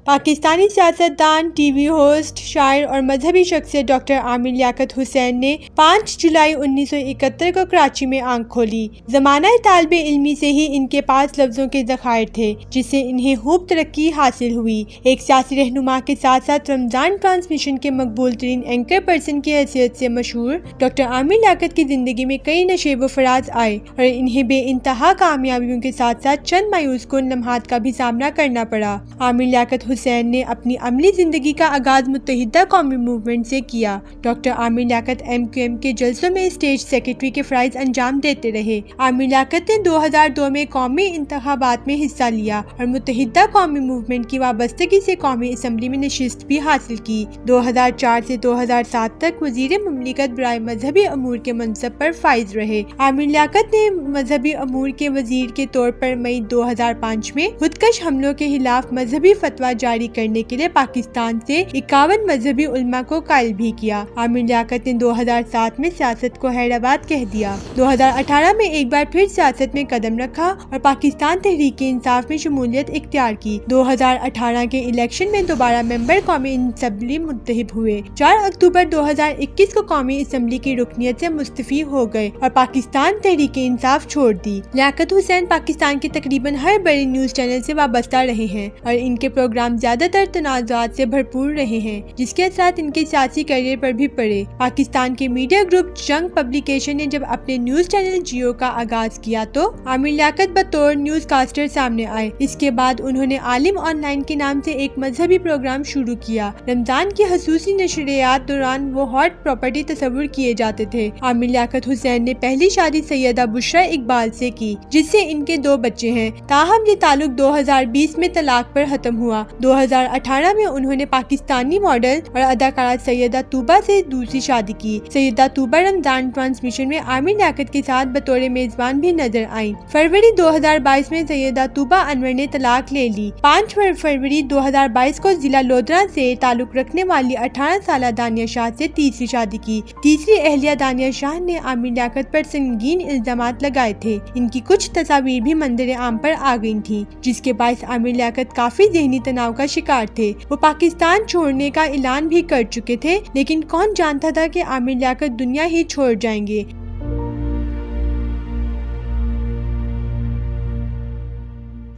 پاکستانی سیاستدان، T V host, شاعر اور مذہبی شخصیت ڈاکٹر عامر لیاقت حسین نے 5 جولائی 1971 کو کراچی میں آنکھ کھولی۔ زمانہ طالب علمی سے ہی ان کے پاس لفظوں کے ذخائر تھے، جس سے انہیں خوب ترقی حاصل ہوئی۔ ایک سیاسی رہنما کے ساتھ ساتھ رمضان ٹرانسمیشن کے مقبول ترین اینکر پرسن کی حیثیت سے مشہور ڈاکٹر عامر لیاقت کی زندگی میں کئی نشیب و فراز آئے اور انہیں بے انتہا کامیابیوں کے ساتھ ساتھ چند مایوس کن لمحات کا بھی سامنا کرنا پڑا۔ عامر لیاقت حسین نے اپنی عملی زندگی کا آغاز متحدہ قومی موومنٹ سے کیا۔ ڈاکٹر عامر لیاقت MQM کے جلسوں میں اسٹیٹ سیکرٹری کے فرائض انجام دیتے رہے۔ عامر لیاقت نے 2002 میں قومی انتخابات میں حصہ لیا اور متحدہ قومی موومنٹ کی وابستگی سے قومی اسمبلی میں نشست بھی حاصل کی۔ 2004 سے 2007 تک وزیر مملکت برائے مذہبی امور کے منصب پر فائز رہے۔ عامر لیاقت نے مذہبی امور کے وزیر کے طور پر مئی 2005 میں خودکش حملوں کے خلاف مذہبی فتویٰ جاری کرنے کے لیے پاکستان سے 51 مذہبی علماء کو قائل بھی کیا۔ عامر لیاقت نے 2007 میں سیاست کو حیدرآباد کہہ دیا۔ 2018 میں ایک بار پھر سیاست میں قدم رکھا اور پاکستان تحریک انصاف میں شمولیت اختیار کی۔ 2018 کے الیکشن میں دوبارہ ممبر قومی اسمبلی منتخب ہوئے۔ 4 اکتوبر 2021 کو قومی اسمبلی کی رکنیت سے مستعفی ہو گئے اور پاکستان تحریک انصاف چھوڑ دی۔ لیاقت حسین پاکستان کے تقریباً ہر بڑے نیوز چینل سے وابستہ رہے ہیں اور ان کے پروگرام زیادہ تر تنازعات سے بھرپور رہے ہیں، جس کے اثرات ان کے سیاسی کیریئر پر بھی پڑے۔ پاکستان کے میڈیا گروپ جنگ پبلیکیشن نے جب اپنے نیوز چینل جیو کا آغاز کیا تو عامر لیاقت بطور نیوز کاسٹر سامنے آئے۔ اس کے بعد انہوں نے عالم آن لائن کے نام سے ایک مذہبی پروگرام شروع کیا۔ رمضان کی خصوصی نشریات دوران وہ ہاٹ پراپرٹی تصور کیے جاتے تھے۔ عامر لیاقت حسین نے پہلی شادی سیدہ بشرا اقبال سے کی، جس سے ان کے 2 بچے ہیں، تاہم یہ تعلق 2020 میں طلاق پر ختم ہوا۔ 2018 میں انہوں نے پاکستانی ماڈل اور اداکارہ سیدہ طوبہ سے دوسری شادی کی۔ سیدہ طوبہ رمضان ٹرانسمیشن میں عامر لیاقت کے ساتھ بطور میزبان بھی نظر آئیں۔ فروری 2022 میں سیدہ طوبہ انور نے طلاق لے لی۔ 5 فروری 2022 کو ضلع لودھرا سے تعلق رکھنے والی 18 سالہ دانیہ شاہ سے تیسری شادی کی۔ تیسری اہلیہ دانیہ شاہ نے عامر لیاقت پر سنگین الزامات لگائے تھے۔ ان کی کچھ تصاویر بھی منظر عام پر آ گئی تھیں، جس کے باعث عامر لیاقت کافی ذہنی تناؤ کا شکار تھے۔ وہ پاکستان چھوڑنے کا اعلان بھی کر چکے تھے، لیکن کون جانتا تھا کہ عامر لیاقت دنیا ہی چھوڑ جائیں گے۔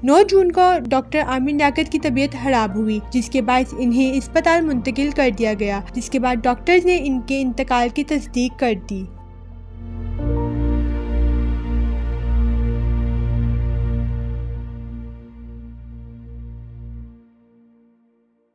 9 جون کو ڈاکٹر عامر لیاقت کی طبیعت خراب ہوئی، جس کے باعث انہیں اسپتال منتقل کر دیا گیا، جس کے بعد ڈاکٹرز نے ان کے انتقال کی تصدیق کر دی۔